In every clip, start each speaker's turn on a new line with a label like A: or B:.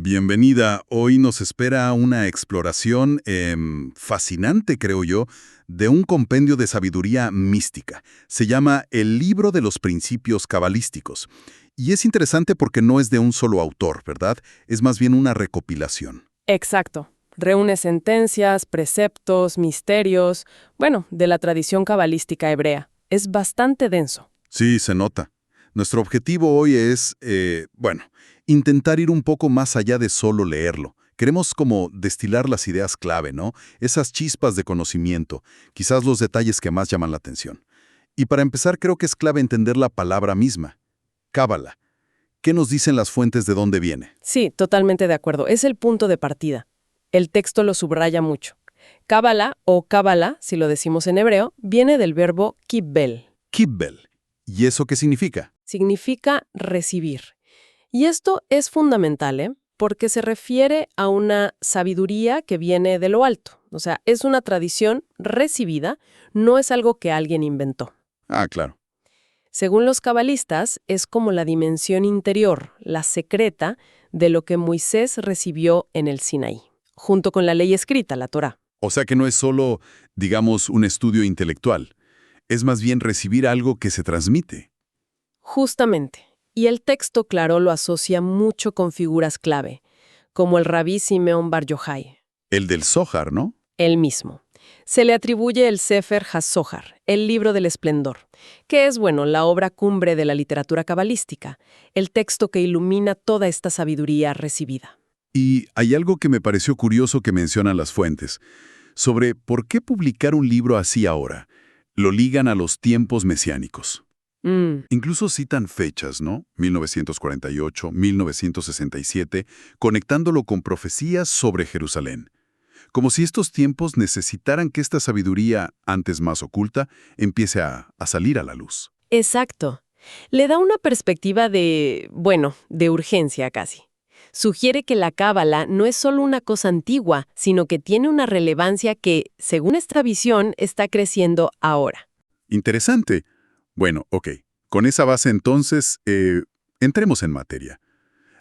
A: Bienvenida. Hoy nos espera una exploración fascinante, creo yo, de un compendio de sabiduría mística. Se llama El Libro de los Principios Cabalísticos. Y es interesante porque no es de un solo autor, ¿verdad? Es más bien una recopilación.
B: Exacto. Reúne sentencias, preceptos, misterios, de la tradición cabalística hebrea. Es bastante denso.
A: Sí, se nota. Nuestro objetivo hoy es, intentar ir un poco más allá de solo leerlo. Queremos como destilar las ideas clave, ¿no? Esas chispas de conocimiento, quizás los detalles que más llaman la atención. Y para empezar, creo que es clave entender la palabra misma, cábala. ¿Qué nos dicen las fuentes de dónde viene?
B: Sí, totalmente de acuerdo. Es el punto de partida. El texto lo subraya mucho. Cábala o cábala, si lo decimos en hebreo, viene del verbo kibbel.
A: Kibbel. ¿Y eso qué significa?
B: Significa recibir. Y esto es fundamental, porque se refiere a una sabiduría que viene de lo alto. O sea, es una tradición recibida, no es algo que alguien inventó.
A: Ah, claro.
B: Según los cabalistas, es como la dimensión interior, la secreta, de lo que Moisés recibió en el Sinaí, junto con la ley escrita, la Torá.
A: O sea que no es solo, digamos, un estudio intelectual. Es más bien recibir algo que se transmite.
B: Justamente. Y el texto, claro, lo asocia mucho con figuras clave, como el rabí Simeón Bar Yochai.
A: El del Zohar, ¿no?
B: Él mismo. Se le atribuye el Sefer HaZohar, el libro del esplendor, que es, la obra cumbre de la literatura cabalística, el texto que ilumina toda esta sabiduría recibida.
A: Y hay algo que me pareció curioso que mencionan las fuentes, sobre por qué publicar un libro así ahora. Lo ligan a los tiempos mesiánicos. Incluso citan fechas, ¿no? 1948, 1967, conectándolo con profecías sobre Jerusalén. Como si estos tiempos necesitaran que esta sabiduría, antes más oculta, empiece a salir a la luz.
B: Exacto. Le da una perspectiva de urgencia casi. Sugiere que la cábala no es solo una cosa antigua, sino que tiene una relevancia que, según esta visión, está creciendo ahora.
A: Interesante. Bueno, ok. Con esa base entonces, entremos en materia.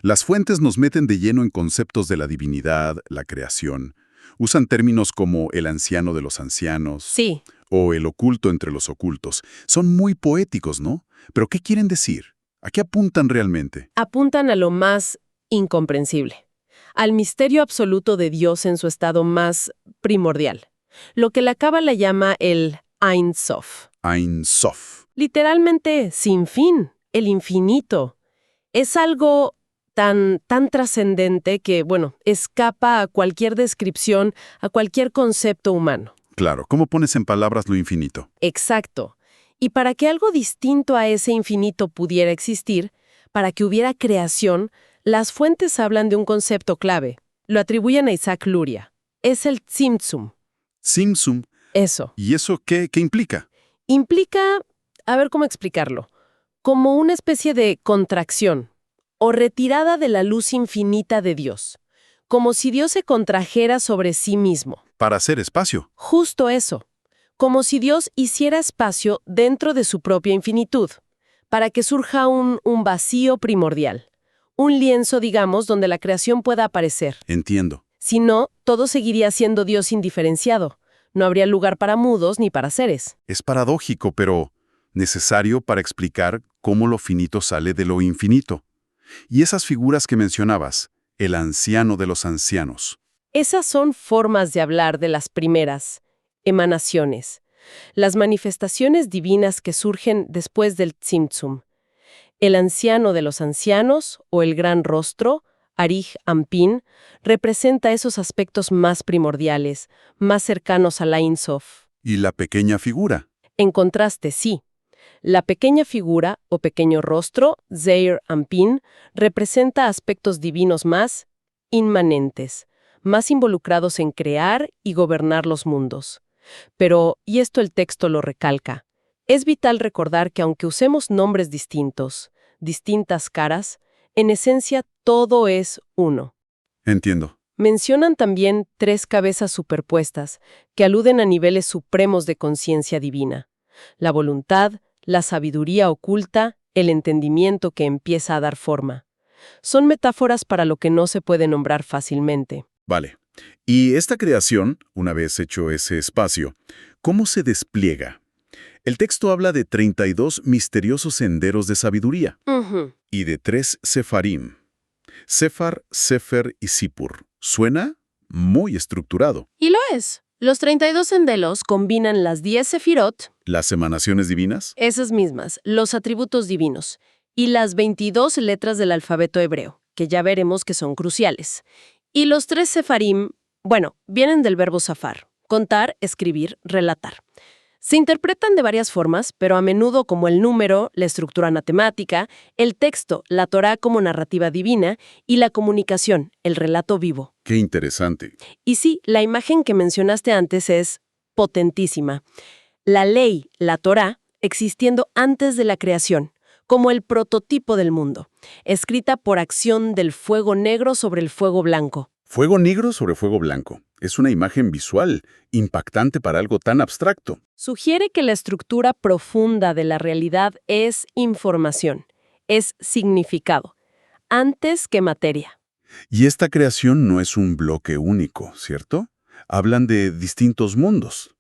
A: Las fuentes nos meten de lleno en conceptos de la divinidad, la creación. Usan términos como el anciano de los ancianos.
B: Sí.
A: O el oculto entre los ocultos. Son muy poéticos, ¿no? ¿Pero qué quieren decir? ¿A qué apuntan realmente?
B: Apuntan a lo más incomprensible, al misterio absoluto de Dios en su estado más primordial, lo que la Cábala llama el Ein Sof.
A: Ein Sof.
B: Literalmente sin fin, el infinito. Es algo tan trascendente que, escapa a cualquier descripción, a cualquier concepto humano.
A: Claro, ¿cómo pones en palabras lo infinito?
B: Exacto. Y para que algo distinto a ese infinito pudiera existir, para que hubiera creación, las fuentes hablan de un concepto clave. Lo atribuyen a Isaac Luria. Es el Tzimtzum.
A: Tzimtzum.
B: Eso.
A: ¿Y eso qué implica?
B: Implica, a ver cómo explicarlo, como una especie de contracción o retirada de la luz infinita de Dios, como si Dios se contrajera sobre sí mismo.
A: Para hacer espacio.
B: Justo eso, como si Dios hiciera espacio dentro de su propia infinitud, para que surja un vacío primordial, un lienzo, digamos, donde la creación pueda aparecer.
A: Entiendo.
B: Si no, todo seguiría siendo Dios indiferenciado. No habría lugar para mudos ni para seres.
A: Es paradójico, pero necesario para explicar cómo lo finito sale de lo infinito. Y esas figuras que mencionabas, el anciano de los ancianos.
B: Esas son formas de hablar de las primeras emanaciones, las manifestaciones divinas que surgen después del Tzimtzum. El anciano de los ancianos, o el gran rostro, Arij Ampin, representa esos aspectos más primordiales, más cercanos al Ein Sof.
A: ¿Y la pequeña figura?
B: En contraste, sí. La pequeña figura, o pequeño rostro, Zeir Ampin, representa aspectos divinos más inmanentes, más involucrados en crear y gobernar los mundos. Pero, y esto el texto lo recalca, es vital recordar que aunque usemos nombres distintos, distintas caras, en esencia todo es uno.
A: Entiendo.
B: Mencionan también 3 cabezas superpuestas que aluden a niveles supremos de conciencia divina: la voluntad, la sabiduría oculta, el entendimiento que empieza a dar forma. Son metáforas para lo que no se puede nombrar fácilmente.
A: Vale. Y esta creación, una vez hecho ese espacio, ¿cómo se despliega? El texto habla de 32 misteriosos senderos de sabiduría
B: Ujú.
A: y de 3 sefarim. Sefar, Sefer y Sipur. Suena muy estructurado.
B: Y lo es. Los 32 senderos combinan las 10 sefirot,
A: Las emanaciones divinas,
B: esas mismas, los atributos divinos, y las 22 letras del alfabeto hebreo, que ya veremos que son cruciales. Y los 3 sefarim, bueno, vienen del verbo safar, contar, escribir, relatar. Se interpretan de varias formas, pero a menudo como el número, la estructura anatemática, el texto, la Torá como narrativa divina y la comunicación, el relato vivo.
A: qué interesante.
B: Y sí, la imagen que mencionaste antes es potentísima. La ley, la Torá, existiendo antes de la creación, como el prototipo del mundo, escrita por acción del fuego negro sobre el fuego blanco.
A: Fuego negro sobre fuego blanco. Es una imagen visual, impactante para algo tan abstracto.
B: Sugiere que la estructura profunda de la realidad es información, es significado, antes que materia.
A: Y esta creación no es un bloque único, ¿cierto? Hablan de distintos mundos.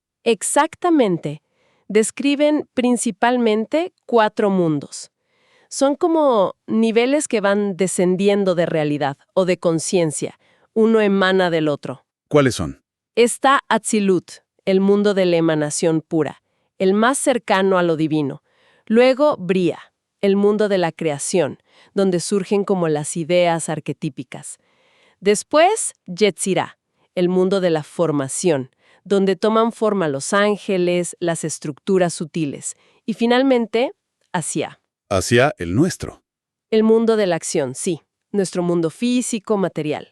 B: Exactamente. Describen principalmente 4 mundos. Son como niveles que van descendiendo de realidad o de conciencia. Uno emana del otro.
A: ¿Cuáles son?
B: Está Atzilut, el mundo de la emanación pura, el más cercano a lo divino. Luego Bria, el mundo de la creación, donde surgen como las ideas arquetípicas. Después Yetzirah, el mundo de la formación, donde toman forma los ángeles, las estructuras sutiles. Y finalmente, Asiá,
A: Hacia el nuestro.
B: el mundo de la acción, sí, nuestro mundo físico, material.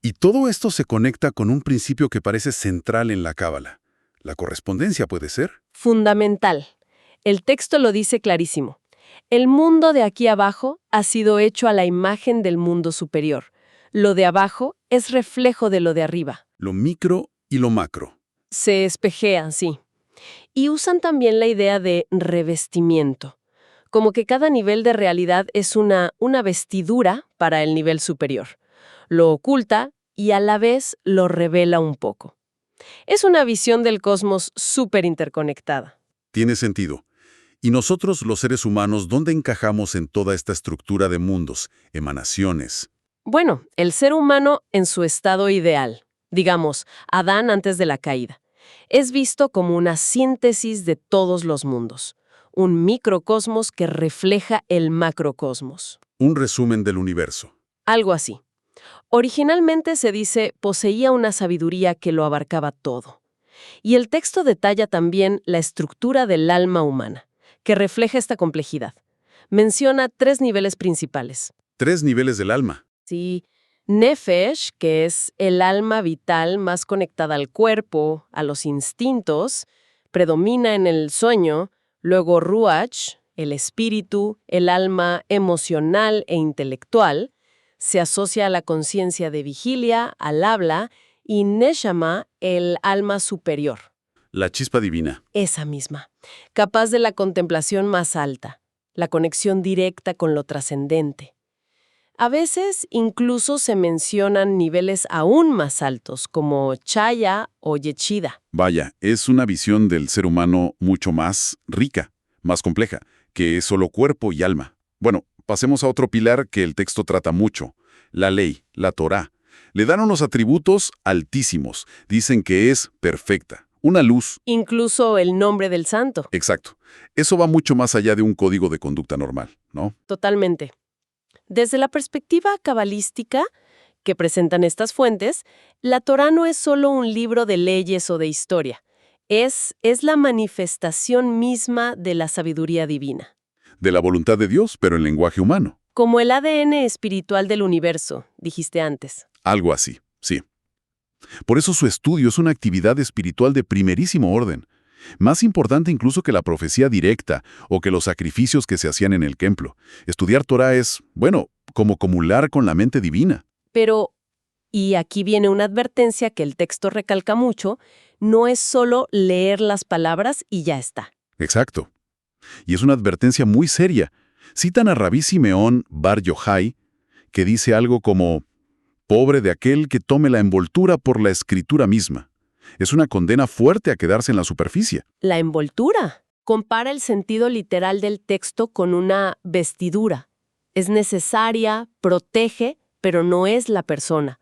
A: Y todo esto se conecta con un principio que parece central en la Cábala. ¿La correspondencia puede ser?
B: Fundamental. El texto lo dice clarísimo. El mundo de aquí abajo ha sido hecho a la imagen del mundo superior. Lo de abajo es reflejo de lo de arriba.
A: Lo micro y lo macro.
B: Se espejean, sí. Y usan también la idea de revestimiento, como que cada nivel de realidad es una vestidura para el nivel superior. Lo oculta y a la vez lo revela un poco. Es una visión del cosmos súper interconectada.
A: Tiene sentido. ¿Y nosotros, los seres humanos, dónde encajamos en toda esta estructura de mundos, emanaciones?
B: Bueno, el ser humano en su estado ideal, digamos, Adán antes de la caída, es visto como una síntesis de todos los mundos, un microcosmos que refleja el macrocosmos.
A: Un resumen del universo.
B: Algo así. Originalmente se dice poseía una sabiduría que lo abarcaba todo. Y el texto detalla también la estructura del alma humana, que refleja esta complejidad. Menciona 3 niveles principales.
A: 3 niveles del alma.
B: Sí, Nefesh, que es el alma vital más conectada al cuerpo, a los instintos, predomina en el sueño. Luego Ruach, el espíritu, el alma emocional e intelectual, se asocia a la conciencia de vigilia, al habla, y Neshama, el alma superior.
A: La chispa divina.
B: Esa misma, capaz de la contemplación más alta, la conexión directa con lo trascendente. A veces incluso se mencionan niveles aún más altos, como Chaya o Yechida.
A: Vaya, es una visión del ser humano mucho más rica, más compleja, que es solo cuerpo y alma. Bueno, pasemos a otro pilar que el texto trata mucho, la ley, la Torá. Le dan unos atributos altísimos, dicen que es perfecta, una luz.
B: Incluso el nombre del santo.
A: Exacto. Eso va mucho más allá de un código de conducta normal, ¿no?
B: Totalmente. Desde la perspectiva cabalística que presentan estas fuentes, la Torá no es solo un libro de leyes o de historia. Es la manifestación misma de la sabiduría divina.
A: De la voluntad de Dios, pero en lenguaje humano.
B: Como el ADN espiritual del universo, dijiste antes.
A: Algo así, sí. Por eso su estudio es una actividad espiritual de primerísimo orden, más importante incluso que la profecía directa o que los sacrificios que se hacían en el templo. Estudiar Torá es, bueno, como comulgar con la mente divina.
B: Pero, y aquí viene una advertencia que el texto recalca mucho, no es solo leer las palabras y ya está.
A: Exacto. Y es una advertencia muy seria. Citan a Rabí Simeón Bar Yochai, que dice algo como, «Pobre de aquel que tome la envoltura por la escritura misma». Es una condena fuerte a quedarse en la superficie.
B: La envoltura compara el sentido literal del texto con una vestidura. Es necesaria, protege, pero no es la persona.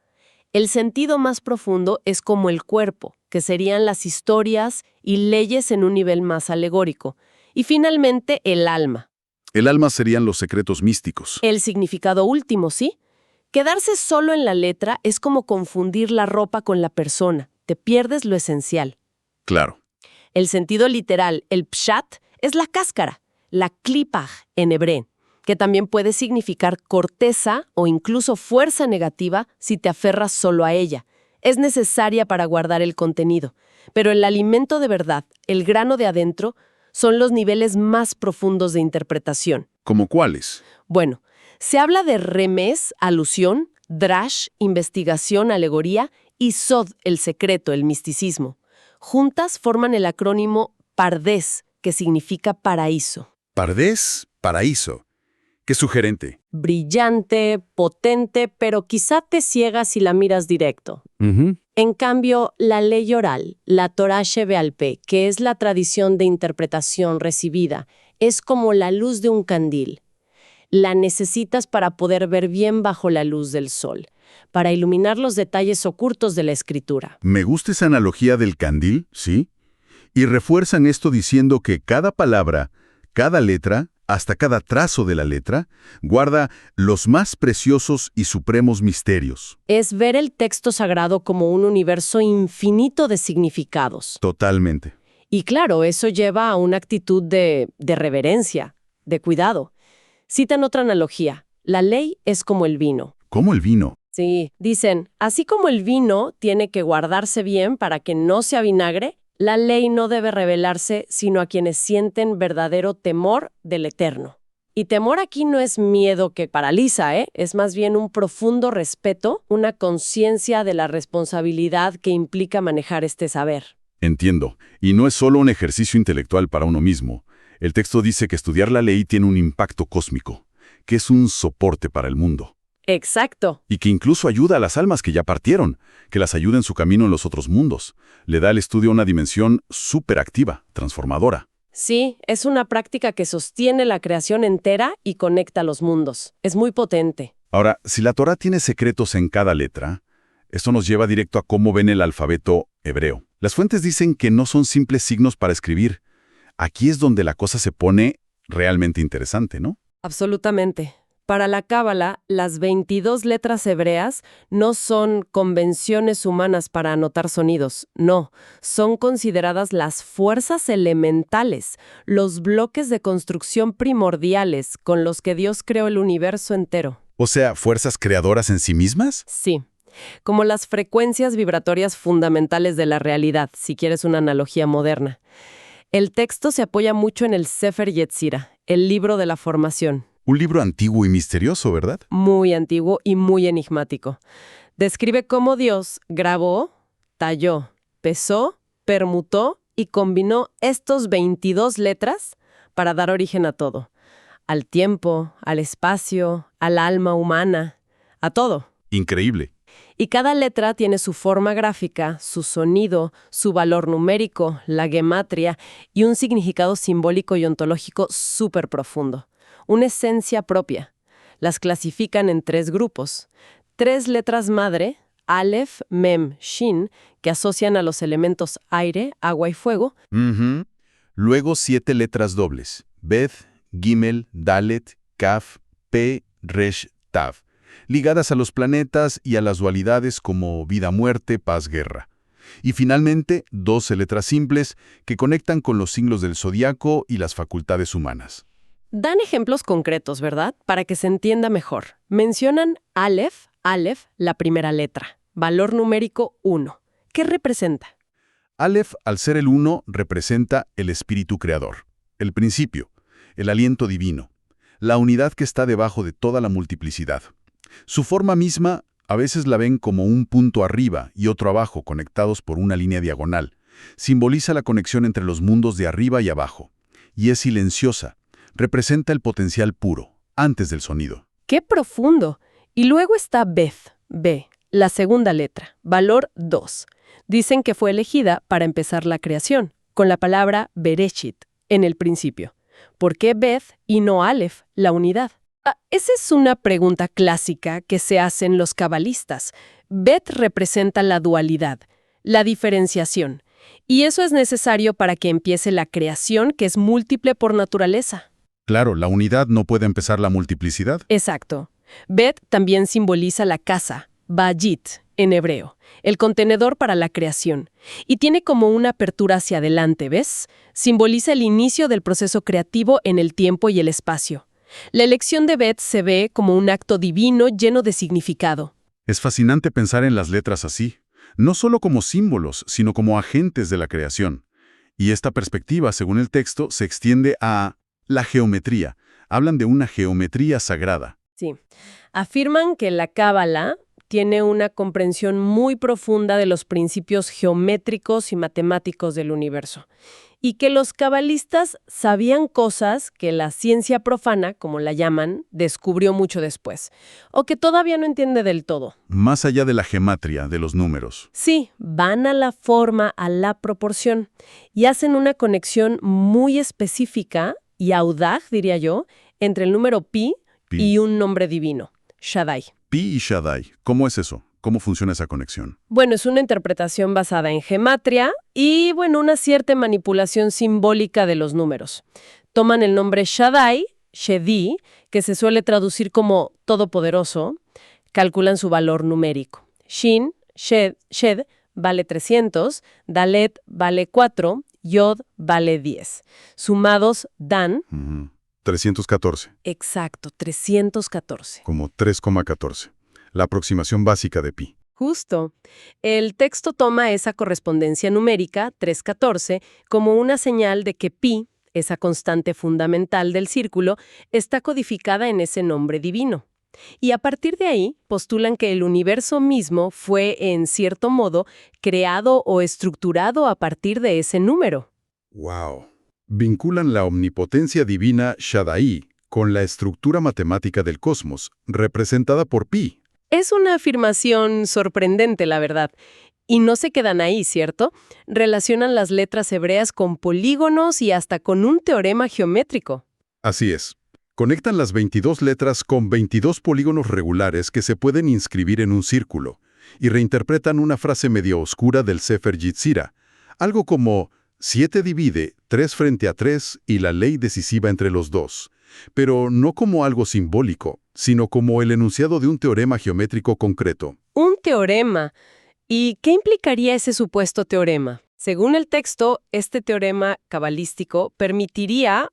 B: El sentido más profundo es como el cuerpo, que serían las historias y leyes en un nivel más alegórico. Y finalmente, el alma.
A: El alma serían los secretos místicos.
B: El significado último, ¿sí? Quedarse solo en la letra es como confundir la ropa con la persona. Te pierdes lo esencial.
A: Claro.
B: El sentido literal, el pshat, es la cáscara, la klipaj en hebreo, que también puede significar corteza o incluso fuerza negativa si te aferras solo a ella. Es necesaria para guardar el contenido. Pero el alimento de verdad, el grano de adentro, son los niveles más profundos de interpretación.
A: ¿Cómo cuáles?
B: Bueno, se habla de remes, alusión, drash, investigación, alegoría, y sod, el secreto, el misticismo. Juntas forman el acrónimo Pardes, que significa paraíso.
A: Pardes, paraíso. Qué sugerente.
B: Brillante, potente, pero quizá te ciega si la miras directo. En cambio, la ley oral, la Torah Shebe'al Peh, que es la tradición de interpretación recibida, es como la luz de un candil. La necesitas para poder ver bien bajo la luz del sol, para iluminar los detalles ocultos de la escritura.
A: Me gusta esa analogía del candil, ¿sí? Y refuerzan esto diciendo que cada palabra, cada letra, hasta cada trazo de la letra, guarda los más preciosos y supremos misterios.
B: Es ver el texto sagrado como un universo infinito de significados.
A: Totalmente.
B: Y claro, eso lleva a una actitud de reverencia, de cuidado. Citan otra analogía. La ley es como el vino.
A: ¿Cómo el vino?
B: Sí, dicen, así como el vino tiene que guardarse bien para que no se avinagre, la ley no debe revelarse sino a quienes sienten verdadero temor del Eterno. Y temor aquí no es miedo que paraliza, es más bien un profundo respeto, una conciencia de la responsabilidad que implica manejar este saber.
A: Entiendo. Y no es solo un ejercicio intelectual para uno mismo. El texto dice que estudiar la ley tiene un impacto cósmico, que es un soporte para el mundo.
B: Exacto.
A: Y que incluso ayuda a las almas que ya partieron, que las ayuda en su camino en los otros mundos. Le da al estudio una dimensión súper activa, transformadora.
B: Sí, es una práctica que sostiene la creación entera y conecta los mundos. Es muy potente.
A: Ahora, si la Torá tiene secretos en cada letra, esto nos lleva directo a cómo ven el alfabeto hebreo. Las fuentes dicen que no son simples signos para escribir. Aquí es donde la cosa se pone realmente interesante, ¿no?
B: Absolutamente. Para la Cábala, las 22 letras hebreas no son convenciones humanas para anotar sonidos, no, son consideradas las fuerzas elementales, los bloques de construcción primordiales con los que Dios creó el universo entero.
A: O sea, ¿fuerzas creadoras en sí mismas?
B: Sí, como las frecuencias vibratorias fundamentales de la realidad, si quieres una analogía moderna. El texto se apoya mucho en el Sefer Yetzira, el libro de la formación.
A: Un libro antiguo y misterioso, ¿verdad?
B: Muy antiguo y muy enigmático. Describe cómo Dios grabó, talló, pesó, permutó y combinó estos 22 letras para dar origen a todo. Al tiempo, al espacio, al alma humana, a todo.
A: Increíble.
B: Y cada letra tiene su forma gráfica, su sonido, su valor numérico, la gematria y un significado simbólico y ontológico súper profundo. Una esencia propia. Las clasifican en 3 grupos. 3 letras madre, Aleph, Mem, Shin, que asocian a los elementos aire, agua y fuego.
A: Luego 7 letras dobles. Beth, Gimel, Dalet, Kaf, Pe, Resh, Tav. Ligadas a los planetas y a las dualidades como vida-muerte, paz-guerra. Y finalmente, 12 letras simples que conectan con los signos del zodiaco y las facultades humanas.
B: Dan ejemplos concretos, ¿verdad? Para que se entienda mejor. Mencionan Aleph, la primera letra. Valor numérico 1. ¿Qué representa?
A: Aleph, al ser el 1, representa el espíritu creador, el principio, el aliento divino, la unidad que está debajo de toda la multiplicidad. Su forma misma a veces la ven como un punto arriba y otro abajo conectados por una línea diagonal. Simboliza la conexión entre los mundos de arriba y abajo. Y es silenciosa. Representa el potencial puro, antes del sonido.
B: ¡Qué profundo! Y luego está Beth, B, la segunda letra, valor 2. Dicen que fue elegida para empezar la creación, con la palabra Bereshit, en el principio. ¿Por qué Beth y no Aleph, la unidad? Esa es una pregunta clásica que se hacen los cabalistas. Beth representa la dualidad, la diferenciación. Y eso es necesario para que empiece la creación, que es múltiple por naturaleza.
A: Claro, la unidad no puede empezar la multiplicidad.
B: Exacto. Bet también simboliza la casa, Bayit, en hebreo, el contenedor para la creación. Y tiene como una apertura hacia adelante, ¿ves? Simboliza el inicio del proceso creativo en el tiempo y el espacio. La elección de Bet se ve como un acto divino lleno de significado.
A: Es fascinante pensar en las letras así, no solo como símbolos, sino como agentes de la creación. Y esta perspectiva, según el texto, se extiende a la geometría. Hablan de una geometría sagrada.
B: Sí. Afirman que la Cábala tiene una comprensión muy profunda de los principios geométricos y matemáticos del universo, y que los cabalistas sabían cosas que la ciencia profana, como la llaman, descubrió mucho después, o que todavía no entiende del todo.
A: Más allá de la gematria, de los números.
B: Sí, van a la forma, a la proporción, y hacen una conexión muy específica y audaz, diría yo, entre el número pi y un nombre divino, Shaddai.
A: Pi y Shaddai, ¿cómo es eso? ¿Cómo funciona esa conexión?
B: Bueno, es una interpretación basada en gematria y, bueno, una cierta manipulación simbólica de los números. Toman el nombre Shaddai, Shedi, que se suele traducir como todopoderoso, calculan su valor numérico. Shin, Shed vale 300, Dalet vale 4, Yod vale 10. Sumados dan...
A: 314.
B: Exacto, 314.
A: Como 3,14. La aproximación básica de pi.
B: Justo. El texto toma esa correspondencia numérica, 314, como una señal de que pi, esa constante fundamental del círculo, está codificada en ese nombre divino. Y a partir de ahí, postulan que el universo mismo fue, en cierto modo, creado o estructurado a partir de ese número.
A: ¡Wow! Vinculan la omnipotencia divina Shaddai con la estructura matemática del cosmos, representada por pi.
B: Es una afirmación sorprendente, la verdad. Y no se quedan ahí, ¿cierto? Relacionan las letras hebreas con polígonos y hasta con un teorema geométrico.
A: Así es. Conectan las 22 letras con 22 polígonos regulares que se pueden inscribir en un círculo, y reinterpretan una frase medio oscura del Sefer Yetzirah, algo como 7 divide 3 frente a 3 y la ley decisiva entre los dos, pero no como algo simbólico, sino como el enunciado de un teorema geométrico concreto.
B: Un teorema. ¿Y qué implicaría ese supuesto teorema? Según el texto, este teorema cabalístico permitiría,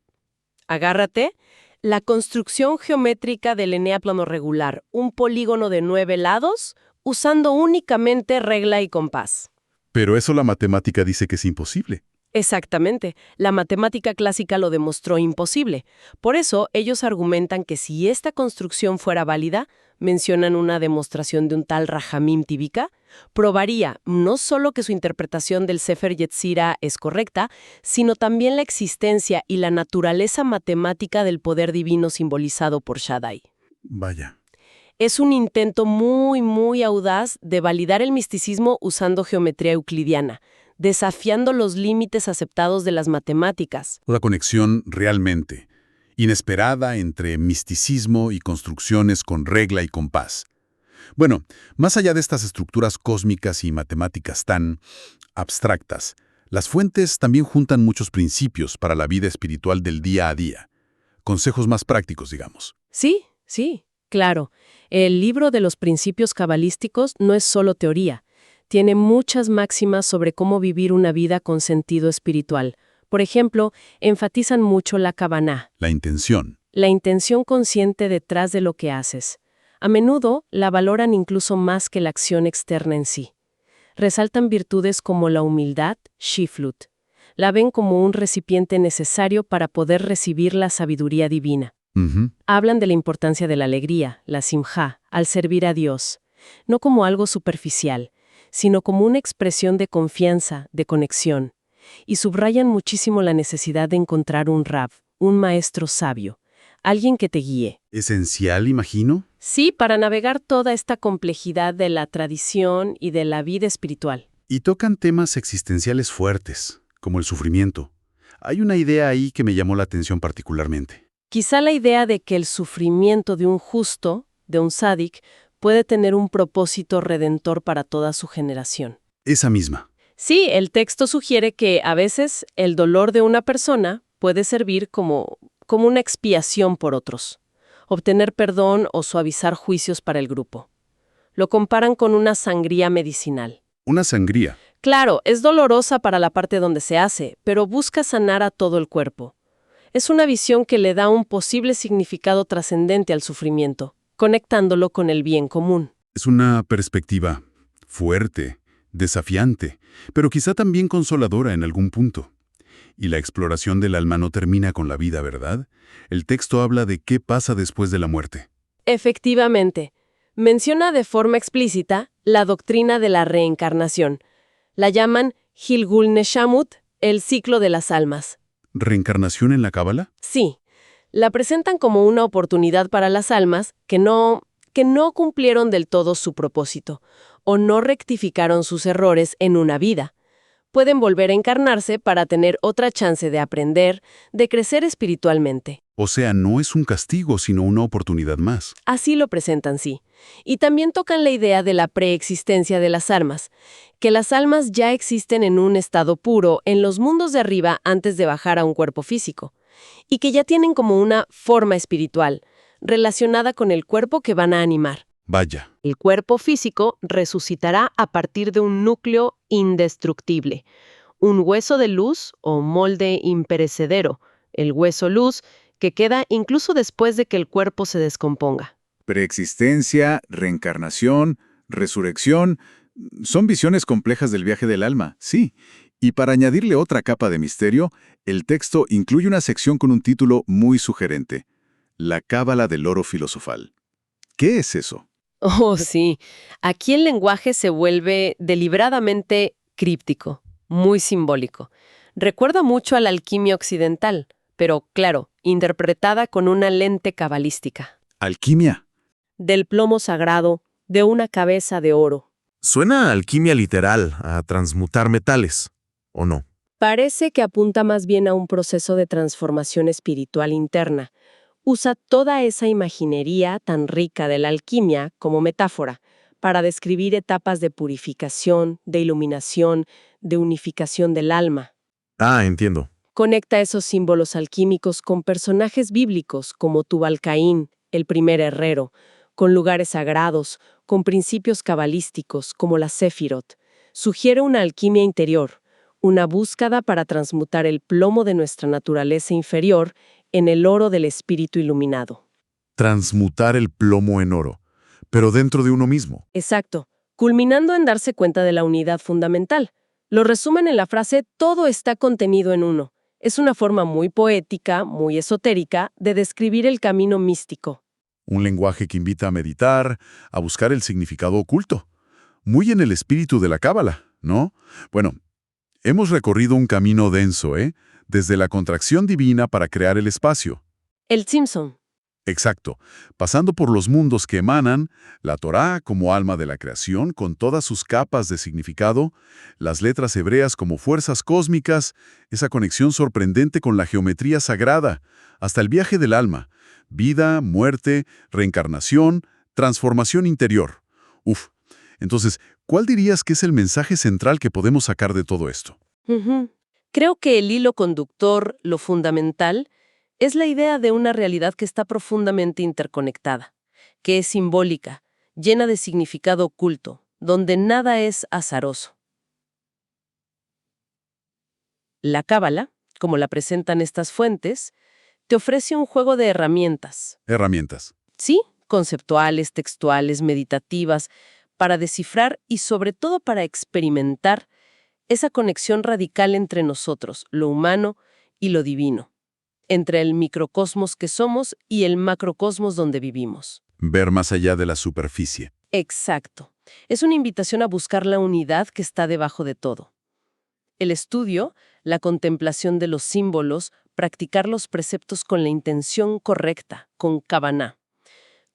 B: agárrate, la construcción geométrica del eneaplano regular, un polígono de 9 lados, usando únicamente regla y compás.
A: Pero eso la matemática dice que es imposible.
B: Exactamente. La matemática clásica lo demostró imposible. Por eso, ellos argumentan que si esta construcción fuera válida, mencionan una demostración de un tal Rahamim Tibika, probaría no solo que su interpretación del Sefer Yetzirah es correcta, sino también la existencia y la naturaleza matemática del poder divino simbolizado por Shaddai.
A: Vaya.
B: Es un intento muy audaz de validar el misticismo usando geometría euclidiana, desafiando los límites aceptados de las matemáticas.
A: Una conexión realmente inesperada entre misticismo y construcciones con regla y compás. Bueno, más allá de estas estructuras cósmicas y matemáticas tan abstractas, las fuentes también juntan muchos principios para la vida espiritual del día a día. Consejos más prácticos, digamos.
B: Sí, claro. El libro de los principios cabalísticos no es solo teoría. Tiene muchas máximas sobre cómo vivir una vida con sentido espiritual. Por ejemplo, enfatizan mucho la kavaná.
A: La intención.
B: La intención consciente detrás de lo que haces. A menudo la valoran incluso más que la acción externa en sí. Resaltan virtudes como la humildad, shiflut. La ven como un recipiente necesario para poder recibir la sabiduría divina. Hablan de la importancia de la alegría, la simjá, al servir a Dios. No como algo superficial, sino como una expresión de confianza, de conexión. Y subrayan muchísimo la necesidad de encontrar un rab, un maestro sabio, alguien que te guíe.
A: Esencial, imagino.
B: Sí, para navegar toda esta complejidad de la tradición y de la vida espiritual.
A: Y tocan temas existenciales fuertes, como el sufrimiento. Hay una idea ahí que me llamó la atención particularmente.
B: Quizá la idea de que el sufrimiento de un justo, de un sádic, puede tener un propósito redentor para toda su generación.
A: Esa misma.
B: Sí, el texto sugiere que a veces el dolor de una persona puede servir como una expiación por otros, obtener perdón o suavizar juicios para el grupo. Lo comparan con una sangría medicinal.
A: Una sangría.
B: Claro, es dolorosa para la parte donde se hace, pero busca sanar a todo el cuerpo. Es una visión que le da un posible significado trascendente al sufrimiento, conectándolo con el bien común.
A: Es una perspectiva fuerte, desafiante, pero quizá también consoladora en algún punto. Y la exploración del alma no termina con la vida, ¿verdad? El texto habla de qué pasa después de la muerte.
B: Efectivamente, menciona de forma explícita la doctrina de la reencarnación. La llaman Gilgul Neshamut, el ciclo de las almas.
A: ¿Reencarnación en la Cábala?
B: Sí, la presentan como una oportunidad para las almas que no cumplieron del todo su propósito o no rectificaron sus errores en una vida. Pueden volver a encarnarse para tener otra chance de aprender, de crecer espiritualmente.
A: O sea, no es un castigo, sino una oportunidad más.
B: Así lo presentan, sí. Y también tocan la idea de la preexistencia de las almas, que las almas ya existen en un estado puro en los mundos de arriba antes de bajar a un cuerpo físico, y que ya tienen como una forma espiritual, relacionada con el cuerpo que van a animar.
A: Vaya.
B: El cuerpo físico resucitará a partir de un núcleo indestructible, un hueso de luz o molde imperecedero, el hueso luz, que queda incluso después de que el cuerpo se descomponga.
C: Preexistencia, reencarnación, resurrección, son visiones complejas del viaje del alma, sí. Y para añadirle otra capa de misterio, el texto incluye una sección con un título muy sugerente: La Cábala del Oro Filosofal. ¿Qué es eso?
B: Oh, sí. Aquí el lenguaje se vuelve deliberadamente críptico, muy simbólico. Recuerda mucho a la alquimia occidental, pero, claro, interpretada con una lente cabalística.
A: ¿Alquimia?
B: Del plomo sagrado, de una cabeza de oro.
D: Suena a alquimia literal, a transmutar metales, ¿o no?
B: Parece que apunta más bien a un proceso de transformación espiritual interna. Usa toda esa imaginería tan rica de la alquimia como metáfora para describir etapas de purificación, de iluminación, de unificación del alma.
D: Ah, entiendo.
B: Conecta esos símbolos alquímicos con personajes bíblicos como Tubal-Caín, el primer herrero, con lugares sagrados, con principios cabalísticos como la Sefirot. Sugiere una alquimia interior, una búsqueda para transmutar el plomo de nuestra naturaleza inferior en el oro del espíritu iluminado.
D: Transmutar el plomo en oro, pero dentro de uno mismo.
B: Exacto, culminando en darse cuenta de la unidad fundamental. Lo resumen en la frase «todo está contenido en uno». Es una forma muy poética, muy esotérica, de describir el camino místico.
A: Un lenguaje que invita a meditar, a buscar el significado oculto. Muy en el espíritu de la Cábala, ¿no? Bueno, hemos recorrido un camino denso, Desde la contracción divina para crear el espacio.
B: El Tzimtzum.
A: Exacto, pasando por los mundos que emanan, la Torá como alma de la creación con todas sus capas de significado, las letras hebreas como fuerzas cósmicas, esa conexión sorprendente con la geometría sagrada, hasta el viaje del alma, vida, muerte, reencarnación, transformación interior. Entonces, ¿cuál dirías que es el mensaje central que podemos sacar de todo esto?
B: Creo que el hilo conductor, lo fundamental, es la idea de una realidad que está profundamente interconectada, que es simbólica, llena de significado oculto, donde nada es azaroso. La Cábala, como la presentan estas fuentes, te ofrece un juego de herramientas.
A: Herramientas.
B: Sí, conceptuales, textuales, meditativas, para descifrar y sobre todo para experimentar esa conexión radical entre nosotros, lo humano y lo divino, entre el microcosmos que somos y el macrocosmos donde vivimos.
A: Ver más allá de la superficie.
B: Exacto. Es una invitación a buscar la unidad que está debajo de todo. El estudio, la contemplación de los símbolos, practicar los preceptos con la intención correcta, con Kavaná.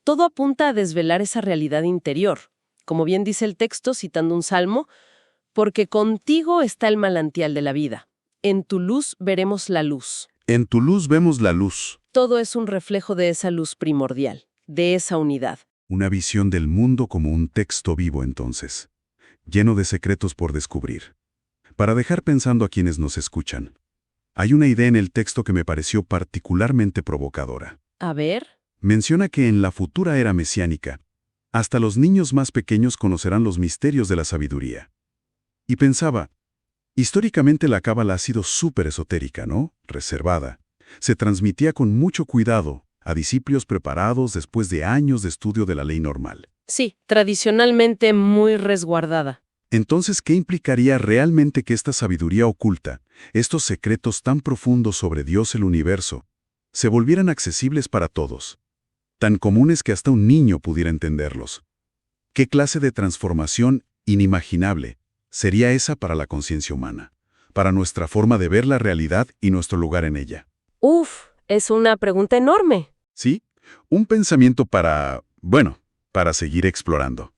B: Todo apunta a desvelar esa realidad interior. Como bien dice el texto, citando un salmo, porque contigo está el manantial de la vida. En tu luz veremos la luz.
A: En tu luz vemos la luz.
B: Todo es un reflejo de esa luz primordial, de esa unidad.
A: Una visión del mundo como un texto vivo entonces, lleno de secretos por descubrir. Para dejar pensando a quienes nos escuchan, hay una idea en el texto que me pareció particularmente provocadora.
B: A ver.
A: Menciona que en la futura era mesiánica, hasta los niños más pequeños conocerán los misterios de la sabiduría. Y pensaba, históricamente la cábala ha sido súper esotérica, ¿no? Reservada. Se transmitía con mucho cuidado a discípulos preparados después de años de estudio de la ley normal.
B: Sí, tradicionalmente muy resguardada.
A: Entonces, ¿qué implicaría realmente que esta sabiduría oculta, estos secretos tan profundos sobre Dios el universo, se volvieran accesibles para todos? Tan comunes que hasta un niño pudiera entenderlos. ¿Qué clase de transformación inimaginable sería esa para la conciencia humana, para nuestra forma de ver la realidad y nuestro lugar en ella?
B: Uf, es una pregunta enorme.
A: ¿Sí? Un pensamiento para seguir explorando.